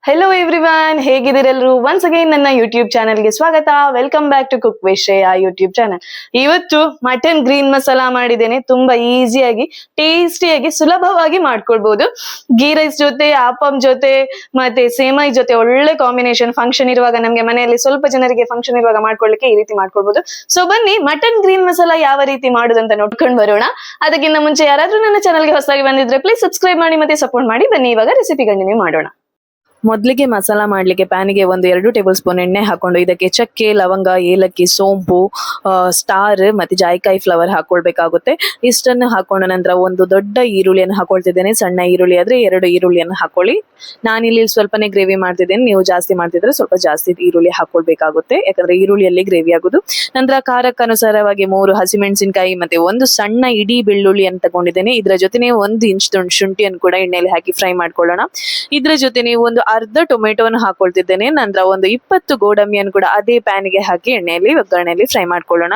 Hello everyone, ಹೇಗಿದ್ದೀರೆಲ್ಲರೂ? Once again ನನ್ನ YouTube ಚಾನೆಲ್ಗೆ ಸ್ವಾಗತ. Welcome back to cook with Shreya YouTube channel. ಇವತ್ತು ಮಟನ್ ಗ್ರೀನ್ ಮಸಾಲಾ ಮಾಡಿದ್ದೇನೆ. ತುಂಬಾ ಈಸಿಯಾಗಿ, ಟೇಸ್ಟಿಯಾಗಿ, ಸುಲಭವಾಗಿ ಮಾಡ್ಕೊಳ್ಬಹುದು. ಗೀ ರೈಸ್ ಜೊತೆ, ಆಪಂ ಜೊತೆ, ಮತ್ತೆ ಸೇಮೈ ಜೊತೆ ಒಳ್ಳೆ ಕಾಂಬಿನೇಷನ್. ಫಂಕ್ಷನ್ ಇರುವಾಗ, ನಮ್ಗೆ ಮನೆಯಲ್ಲಿ ಸ್ವಲ್ಪ ಜನರಿಗೆ ಫಂಕ್ಷನ್ ಇರುವಾಗ ಮಾಡ್ಕೊಳ್ಳಿಕ್ಕೆ ಈ ರೀತಿ ಮಾಡ್ಕೊಳ್ಬಹುದು. ಸೊ ಬನ್ನಿ, ಮಟನ್ ಗ್ರೀನ್ ಮಸಾಲಾ ಯಾವ ರೀತಿ ಮಾಡುದಂತ ನೋಡ್ಕೊಂಡು ಬರೋಣ. ಅದಕ್ಕಿಂತ ಮುಂಚೆ ಯಾರಾದ್ರೂ ನನ್ನ ಚಾನಲ್ಗೆ ಹೊಸದಾಗಿ ಬಂದಿದ್ರೆ ಪ್ಲೀಸ್ ಸಬ್ಸ್ಕ್ರೈಬ್ ಮಾಡಿ ಮತ್ತೆ ಸಪೋರ್ಟ್ ಮಾಡಿ. ಬನ್ನಿ ಇವಾಗ ರೆಸಿಪಿ ಕಂಟಿನ್ಯೂ ಮಾಡೋಣ. ಮೊದಲಿಗೆ ಮಸಾಲಾ ಮಾಡ್ಲಿಕ್ಕೆ ಪ್ಯಾನಿಗೆ 1-2 ಟೇಬಲ್ ಸ್ಪೂನ್ ಎಣ್ಣೆ ಹಾಕೊಂಡು ಇದಕ್ಕೆ ಚಕ್ಕೆ, ಲವಂಗ, ಏಲಕ್ಕಿ, ಸೋಂಪು, ಸ್ಟಾರ್ ಮತ್ತೆ ಜಾಯಿಕಾಯಿ ಫ್ಲವರ್ ಹಾಕೊಳ್ಬೇಕಾಗುತ್ತೆ. ಇಷ್ಟನ್ನು ಹಾಕೊಂಡ ನಂತರ ಒಂದು ದೊಡ್ಡ ಈರುಳ್ಳಿಯನ್ನು ಹಾಕೊಳ್ತಿದ್ದೇನೆ. ಸಣ್ಣ ಈರುಳ್ಳಿ ಆದ್ರೆ 2 ಈರುಳ್ಳಿಯನ್ನು ಹಾಕೊಳ್ಳಿ. ನಾನಿಲ್ಲಿ ಸ್ವಲ್ಪನೇ ಗ್ರೇವಿ ಮಾಡ್ತಿದ್ದೇನೆ. ನೀವು ಜಾಸ್ತಿ ಮಾಡ್ತಿದ್ರೆ ಸ್ವಲ್ಪ ಜಾಸ್ತಿ ಈರುಳ್ಳಿ ಹಾಕೊಳ್ಬೇಕಾಗುತ್ತೆ, ಯಾಕಂದ್ರೆ ಈರುಳ್ಳಿಯಲ್ಲಿ ಗ್ರೇವಿ ಆಗುದು. ನಂತರ ಖಾರಕ್ಕನುಸಾರವಾಗಿ 3 ಹಸಿಮೆಣಸಿನಕಾಯಿ ಮತ್ತೆ 1 ಸಣ್ಣ ಇಡೀ ಬೆಳ್ಳುಳ್ಳಿಯನ್ನು ತಗೊಂಡಿದ್ದೇನೆ. ಇದರ ಜೊತೆ 1 ಇಂಚ್ ಶುಂಠಿಯನ್ನು ಕೂಡ ಎಣ್ಣೆಯಲ್ಲಿ ಹಾಕಿ ಫ್ರೈ ಮಾಡ್ಕೊಳ್ಳೋಣ. ಇದರ ಜೊತೆ ಒಂದು ಅರ್ಧ ಟೊಮೆಟೊವನ್ನು ಹಾಕೊಳ್ತಿದ್ದೇನೆ. ನಂತರ 20 ಗೋಡಂಬಿಯನ್ನು ಕೂಡ ಅದೇ ಪ್ಯಾನ್ಗೆ ಹಾಕಿ ಎಣ್ಣೆಯಲ್ಲಿ ಒಗ್ಗರಣೆಯಲ್ಲಿ ಫ್ರೈ ಮಾಡ್ಕೊಳ್ಳೋಣ.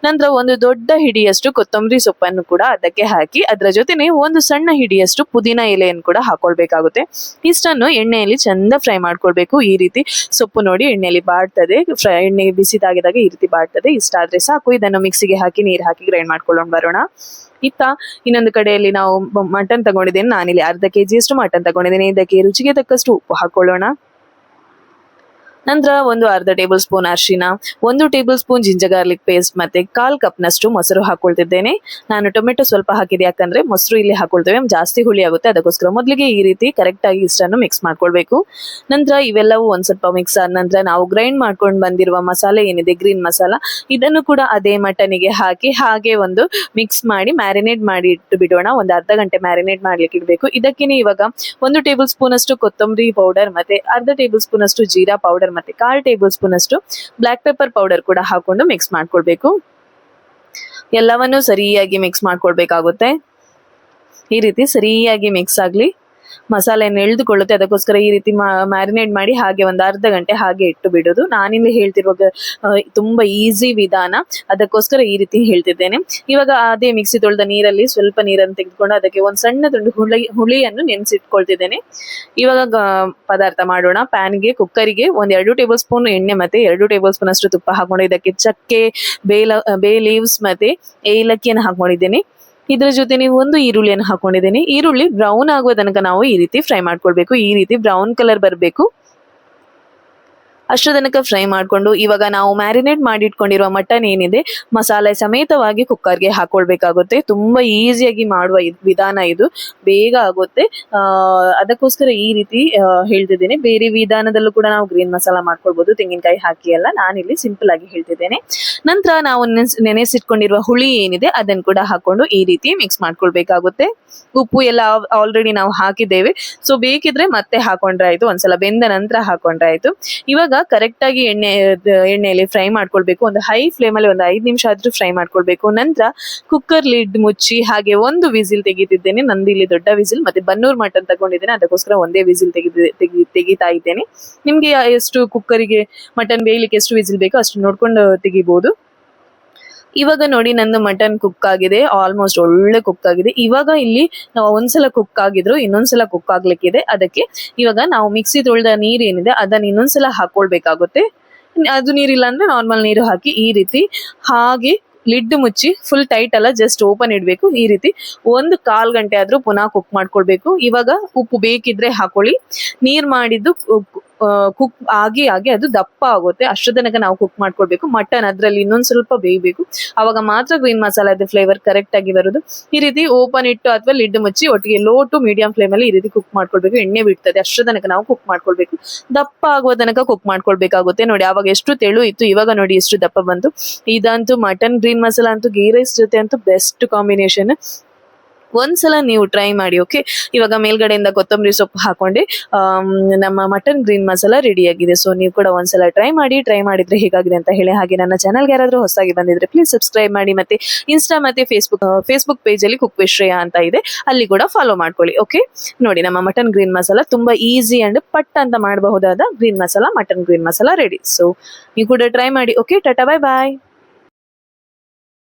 ನಂತರ 1 ದೊಡ್ಡ ಹಿಡಿಯಷ್ಟು ಕೊತ್ತಂಬರಿ ಸೊಪ್ಪನ್ನು ಕೂಡ ಅದಕ್ಕೆ ಹಾಕಿ, ಅದರ ಜೊತೆ 1 ಸಣ್ಣ ಹಿಡಿಯಷ್ಟು ಪುದೀನ ಎಲೆಯನ್ನು ಕೂಡ ಹಾಕೊಳ್ಬೇಕಾಗುತ್ತೆ. ಇಷ್ಟನ್ನು ಎಣ್ಣೆಯಲ್ಲಿ ಚಂದ ಫ್ರೈ ಮಾಡ್ಕೊಳ್ಬೇಕು. ಈ ರೀತಿ ಸೊಪ್ಪು ನೋಡಿ ಎಣ್ಣೆಯಲ್ಲಿ ಬಾಡ್ತದೆ, ಎಣ್ಣೆ ಬಿಸಿದಾಗಿದಾಗ ಈ ರೀತಿ ಬಾಡ್ತದೆ. ಇಷ್ಟ ಆದ್ರೆ ಸಾಕು. ಇದನ್ನು ಮಿಕ್ಸಿಗೆ ಹಾಕಿ ನೀರು ಹಾಕಿ ಗ್ರೈಂಡ್ ಮಾಡ್ಕೊಂಡು ಬರೋಣ. ಇನ್ನೊಂದು ಕಡೆಯಲ್ಲಿ ನಾವು ಮಟನ್ ತಗೊಂಡಿದ್ದೇನೆ. ನಾನಿಲ್ಲಿ ಅರ್ಧ ಕೆಜಿಯಷ್ಟು ಮಟನ್ ತಗೊಂಡಿದ್ದೇನೆ. ಇದಕ್ಕೆ ರುಚಿಗೆ ತಕ್ಕಷ್ಟು ಉಪ್ಪು ಹಾಕೊಳ್ಳೋಣ. ನಂತರ 1/2 ಟೇಬಲ್ ಸ್ಪೂನ್ ಅರಿಶಿನ, 1 table spoon ginger garlic paste ಮತ್ತೆ 1/4 ಕಪ್ನಷ್ಟು ಮೊಸರು ಹಾಕೊಳ್ತಿದ್ದೇನೆ. ನಾನು ಟೊಮೆಟೊ ಸ್ವಲ್ಪ ಹಾಕಿದೆ, ಯಾಕಂದ್ರೆ ಮೊಸರು ಇಲ್ಲಿ ಹಾಕೊಳ್ತೇವೆ, ಜಾಸ್ತಿ ಹುಳಿ ಆಗುತ್ತೆ, ಅದಕ್ಕೋಸ್ಕರ. ಮೊದಲಿಗೆ ಈ ರೀತಿ ಕರೆಕ್ಟ್ ಆಗಿ ಇಷ್ಟನ್ನು ಮಿಕ್ಸ್ ಮಾಡ್ಕೊಳ್ಬೇಕು. ನಂತರ ಇವೆಲ್ಲವೂ ಒಂದ್ ಸ್ವಲ್ಪ ಮಿಕ್ಸ್ ಆದ ನಂತರ ನಾವು ಗ್ರೈಂಡ್ ಮಾಡ್ಕೊಂಡು ಬಂದಿರುವ ಮಸಾಲೆ ಏನಿದೆ, ಗ್ರೀನ್ ಮಸಾಲ, ಇದನ್ನು ಕೂಡ ಅದೇ ಮಟನಿಗೆ ಹಾಕಿ ಹಾಗೆ ಒಂದು ಮಿಕ್ಸ್ ಮಾಡಿ ಮ್ಯಾರಿನೇಟ್ ಮಾಡಿ ಇಟ್ಟು ಬಿಡೋಣ. ಒಂದು ಅರ್ಧ ಗಂಟೆ ಮ್ಯಾರಿನೇಟ್ ಮಾಡ್ಲಿಕ್ಕೆ ಇಡಬೇಕು. ಇದಕ್ಕೇನೆ ಇವಾಗ 1 ಟೇಬಲ್ ಸ್ಪೂನ್ ಅಷ್ಟು ಕೊತ್ತಂಬರಿ ಪೌಡರ್ ಮತ್ತೆ ಅರ್ಧ ಟೇಬಲ್ ಸ್ಪೂನ್ ಅಷ್ಟು ಜೀರಾ ಪೌಡರ್ ಮತ್ತೆ 1/4 ಟೇಬಲ್ ಸ್ಪೂನ್ ಅಷ್ಟು ಬ್ಲಾಕ್ ಪೆಪ್ಪರ್ ಪೌಡರ್ ಕೂಡ ಹಾಕೊಂಡು ಮಿಕ್ಸ್ ಮಾಡ್ಕೊಳ್ಬೇಕು. ಎಲ್ಲವನ್ನು ಸರಿಯಾಗಿ ಮಿಕ್ಸ್ ಮಾಡ್ಕೊಳ್ಬೇಕಾಗುತ್ತೆ. ಈ ರೀತಿ ಸರಿಯಾಗಿ ಮಿಕ್ಸ್ ಆಗ್ಲಿ, ಮಸಾಲೆಯನ್ನು ಎಳೆದುಕೊಳ್ಳುತ್ತೆ, ಅದಕ್ಕೋಸ್ಕರ ಈ ರೀತಿ ಮ್ಯಾರಿನೇಟ್ ಮಾಡಿ ಹಾಗೆ ಒಂದು ಅರ್ಧ ಗಂಟೆ ಹಾಗೆ ಇಟ್ಟು ಬಿಡೋದು. ನಾನಿಲ್ಲಿ ಹೇಳ್ತಿರುವಾಗ ತುಂಬಾ ಈಸಿ ವಿಧಾನ, ಅದಕ್ಕೋಸ್ಕರ ಈ ರೀತಿ ಹೇಳ್ತಿದ್ದೇನೆ. ಇವಾಗ ಅದೇ ಮಿಕ್ಸಿ ತೊಳೆದ ನೀರಲ್ಲಿ ಸ್ವಲ್ಪ ನೀರನ್ನು ತೆಗೆದುಕೊಂಡು ಅದಕ್ಕೆ ಒಂದು ಸಣ್ಣ ತುಂಡು ಹುಳಿಯನ್ನು ನೆನೆಸಿಟ್ಕೊಳ್ತಿದ್ದೇನೆ. ಇವಾಗ ಪದಾರ್ಥ ಮಾಡೋಣ. ಪ್ಯಾನ್ಗೆ, ಕುಕ್ಕರಿಗೆ 1-2 ಟೇಬಲ್ ಸ್ಪೂನ್ ಎಣ್ಣೆ ಮತ್ತೆ 2 ಟೇಬಲ್ ಸ್ಪೂನ್ ಅಷ್ಟು ತುಪ್ಪ ಹಾಕೊಂಡು ಇದಕ್ಕೆ ಚಕ್ಕೆ, ಬೇ ಲೀವ್ಸ್ ಮತ್ತೆ ಏಲಕ್ಕಿಯನ್ನು ಹಾಕೊಂಡಿದ್ದೇನೆ. ಇದರ ಜೊತೆ 1 ಈರುಳ್ಳಿಯನ್ನು ಹಾಕೊಂಡಿದ್ದೇನೆ. ಈರುಳ್ಳಿ ಬ್ರೌನ್ ಆಗುವ ತನಕ ನಾವು ಈ ರೀತಿ ಫ್ರೈ ಮಾಡ್ಕೊಳ್ಬೇಕು. ಈ ರೀತಿ ಬ್ರೌನ್ ಕಲರ್ ಬರಬೇಕು, ಅಷ್ಟು ತನಕ ಫ್ರೈ ಮಾಡಿಕೊಂಡು ಇವಾಗ ನಾವು ಮ್ಯಾರಿನೇಟ್ ಮಾಡಿ ಇಟ್ಕೊಂಡಿರುವ ಮಟನ್ ಏನಿದೆ, ಮಸಾಲೆ ಸಮೇತವಾಗಿ ಕುಕ್ಕರ್ಗೆ ಹಾಕೊಳ್ಬೇಕಾಗುತ್ತೆ. ತುಂಬಾ ಈಸಿಯಾಗಿ ಮಾಡುವ ವಿಧಾನ ಇದು, ಬೇಗ ಆಗುತ್ತೆ. ಅದಕ್ಕೋಸ್ಕರ ಈ ರೀತಿ ಹೇಳ್ತಿದ್ದೇನೆ. ಬೇರೆ ವಿಧಾನದಲ್ಲೂ ಕೂಡ ನಾವು ಗ್ರೀನ್ ಮಸಾಲ ಮಾಡ್ಕೊಳ್ಬಹುದು, ತೆಂಗಿನಕಾಯಿ ಹಾಕಿ ಎಲ್ಲ. ನಾನಿಲ್ಲಿ ಸಿಂಪಲ್ ಆಗಿ ಹೇಳ್ತಿದ್ದೇನೆ. ನಂತರ ನಾವು ನೆನೆಸಿಟ್ಕೊಂಡಿರುವ ಹುಳಿ ಏನಿದೆ ಅದನ್ನು ಕೂಡ ಹಾಕೊಂಡು ಈ ರೀತಿ ಮಿಕ್ಸ್ ಮಾಡ್ಕೊಳ್ಬೇಕಾಗುತ್ತೆ. ಉಪ್ಪು ಎಲ್ಲ ಆಲ್ರೆಡಿ ನಾವು ಹಾಕಿದ್ದೇವೆ, ಸೊ ಬೇಕಿದ್ರೆ ಮತ್ತೆ ಹಾಕೊಂಡ್ರೆ ಆಯ್ತು, ಒಂದ್ಸಲ ಬೆಂದ ನಂತರ ಹಾಕೊಂಡ್ರೆ ಆಯ್ತು. ಇವಾಗ ಕರೆಕ್ಟ್ ಆಗಿ ಎಣ್ಣೆಯಲ್ಲಿ ಫ್ರೈ ಮಾಡ್ಕೊಳ್ಬೇಕು. ಒಂದು ಹೈ ಫ್ಲೇಮ್ ಅಲ್ಲಿ ಒಂದು 5 ನಿಮಿಷ ಆದ್ರೂ ಫ್ರೈ ಮಾಡ್ಕೊಳ್ಬೇಕು. ನಂತರ ಕುಕ್ಕರ್ ಲಿಡ್ ಮುಚ್ಚಿ ಹಾಗೆ 1 ವಿಸಿಲ್ ತೆಗಿತಿದ್ದೇನೆ. ನಂದು ಇಲ್ಲಿ ದೊಡ್ಡ ವಿಸಿಲ್, ಮತ್ತೆ ಬನ್ನೂರ್ ಮಟನ್ ತಗೊಂಡಿದ್ದೇನೆ, ಅದಕ್ಕೋಸ್ಕರ ಒಂದೇ ವಿಸಿಲ್ ತೆಗಿತಾ ಇದ್ದೇನೆ. ನಿಮ್ಗೆ ಎಷ್ಟು ಕುಕ್ಕರಿಗೆ ಮಟನ್ ಬೇಯಲಿಕ್ಕೆ ಎಷ್ಟು ವಿಸಿಲ್ ಬೇಕೋ ಅಷ್ಟು ನೋಡ್ಕೊಂಡು ತೆಗಿಬಹುದು. ಇವಾಗ ನೋಡಿ, ನಂದು ಮಟನ್ ಕುಕ್ ಆಗಿದೆ, ಆಲ್ಮೋಸ್ಟ್ ಒಳ್ಳೆ ಕುಕ್ ಆಗಿದೆ. ಇವಾಗ ಇಲ್ಲಿ ನಾವು ಒಂದ್ಸಲ ಕುಕ್ ಆಗಿದ್ರು, ಇನ್ನೊಂದ್ಸಲ ಕುಕ್ ಆಗ್ಲಿಕ್ಕಿದೆ. ಅದಕ್ಕೆ ಇವಾಗ ನಾವು ಮಿಕ್ಸಿ ತೊಳೆದ ನೀರು ಏನಿದೆ ಅದನ್ನ ಇನ್ನೊಂದ್ಸಲ ಹಾಕೊಳ್ಬೇಕಾಗುತ್ತೆ. ಅದು ನೀರಿಲ್ಲ ಅಂದ್ರೆ ನಾರ್ಮಲ್ ನೀರು ಹಾಕಿ ಈ ರೀತಿ ಹಾಗೆ ಲಿಡ್ ಮುಚ್ಚಿ, ಫುಲ್ ಟೈಟ್ ಅಲ್ಲ, ಜಸ್ಟ್ ಓಪನ್ ಇಡಬೇಕು. ಈ ರೀತಿ 1/4 ಗಂಟೆ ಆದ್ರೂ ಪುನಃ ಕುಕ್ ಮಾಡ್ಕೊಳ್ಬೇಕು. ಇವಾಗ ಉಪ್ಪು ಬೇಕಿದ್ರೆ ಹಾಕೊಳ್ಳಿ. ನೀರ್ ಮಾಡಿದ್ದು ಕುಕ್ ಆಗಿ ಅದು ದಪ್ಪ ಆಗುತ್ತೆ, ಅಷ್ಟು ತನಕ ನಾವು ಕುಕ್ ಮಾಡ್ಕೊಳ್ಬೇಕು. ಮಟನ್ ಅದ್ರಲ್ಲಿ ಇನ್ನೊಂದ್ ಸ್ವಲ್ಪ ಬೇಯಬೇಕು, ಅವಾಗ ಮಾತ್ರ ಗ್ರೀನ್ ಮಸಾಲದ ಫ್ಲೇವರ್ ಕರೆಕ್ಟ್ ಆಗಿ ಬರುದು. ಈ ರೀತಿ ಓಪನ್ ಇಟ್ಟು ಅಥವಾ ಲಿಡ್ ಮುಚ್ಚಿ ಒಟ್ಟಿಗೆ ಲೋ ಟು ಮೀಡಿಯಂ ಫ್ಲೇಮ್ ಅಲ್ಲಿ ಈ ರೀತಿ ಕುಕ್ ಮಾಡ್ಕೊಳ್ಬೇಕು. ಎಣ್ಣೆ ಬಿಡ್ತದೆ, ಅಷ್ಟು ತನಕ ನಾವು ಕುಕ್ ಮಾಡ್ಕೊಳ್ಬೇಕು. ದಪ್ಪ ಆಗುವ ತನಕ ಕುಕ್ ಮಾಡ್ಕೊಳ್ಬೇಕಾಗುತ್ತೆ. ನೋಡಿ, ಅವಾಗ ಎಷ್ಟು ತೆಳು ಇತ್ತು, ಇವಾಗ ನೋಡಿ ಎಷ್ಟು ದಪ್ಪ ಬಂತು. ಇದಂತೂ ಮಟನ್ ಗ್ರೀನ್ ಮಸಾಲ ಅಂತೂ ಗೀ ರೈಸ್ ಜೊತೆ ಅಂತೂ ಬೆಸ್ಟ್ ಕಾಂಬಿನೇಷನ್. ಒಂದ್ಸಲ ನೀವು ಟ್ರೈ ಮಾಡಿ. ಓಕೆ, ಇವಾಗ ಮೇಲ್ಗಡೆಯಿಂದ ಕೊತ್ತಂಬರಿ ಸೊಪ್ಪು ಹಾಕೊಂಡೆ ನಮ್ಮ ಮಟನ್ ಗ್ರೀನ್ ಮಸಾಲ ರೆಡಿ ಆಗಿದೆ. ಸೊ ನೀವು ಕೂಡ ಒಂದ್ಸಲ ಟ್ರೈ ಮಾಡಿದ್ರೆ ಹೇಗಾಗಿದೆ ಅಂತ ಹೇಳಿ. ಹಾಗೆ ನನ್ನ ಚಾನಲ್ಗೆ ಯಾರಾದ್ರೂ ಹೊಸದಾಗಿ ಬಂದಿದ್ರೆ ಪ್ಲೀಸ್ ಸಬ್ಸ್ಕ್ರೈಬ್ ಮಾಡಿ. ಮತ್ತೆ ಇನ್ಸ್ಟಾ ಮತ್ತೆ ಫೇಸ್ಬುಕ್ ಪೇಜ್ ಅಲ್ಲಿ ಕುಕ್ ವಿತ್ ಶ್ರೇಯಾ ಅಂತ ಇದೆ, ಅಲ್ಲಿ ಕೂಡ ಫಾಲೋ ಮಾಡ್ಕೊಳ್ಳಿ. ಓಕೆ, ನೋಡಿ, ನಮ್ಮ ಮಟನ್ ಗ್ರೀನ್ ಮಸಾಲ ತುಂಬಾ ಈಸಿ ಅಂಡ್ ಪಟ್ ಅಂತ ಮಾಡಬಹುದಾದ green masala, mutton green masala ready. So ನೀವು ಕೂಡ ಟ್ರೈ ಮಾಡಿ. ಓಕೆ, ಟಾಟಾ, ಬಾಯ್ ಬಾಯ್.